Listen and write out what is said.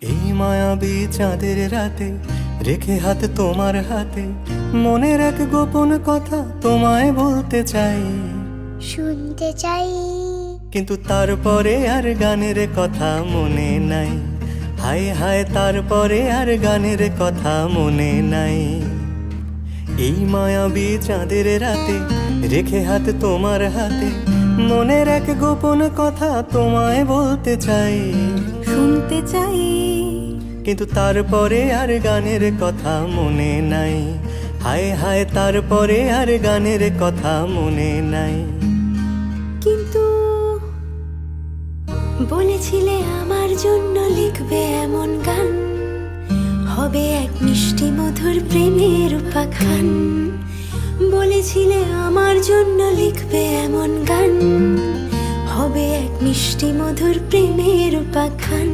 এই মায়াবী চাঁদের রাতে রেখে হাত তোমার হাতে মনের এক গোপন কথা তোমায় বলতে চাই, শুনতে চাই। কিন্তু তারপরে আর গানের কথা মনে নাই। হায় হায়, তারপরে আর গানের কথা মনে নাই। এই মায়াবী চাঁদের রাতে রেখে হাত তোমার হাতে মনের এক গোপন কথা তোমায় বলতে চাই, শুনতে চাই। কিন্তু তারপরে আর গানের কথা মনে নাই। হায় হায়, তারপরে আর গানের কথা মনে নাই। কিন্তু বলেছিলে আমার জন্য লিখবে এমন গান, হবে এক মিষ্টি মধুর প্রেমের উপাখ্যান। বলেছিলে আমার জন্য লিখবে এমন গান, হবে এক মিষ্টি মধুর প্রেমের উপাখ্যান।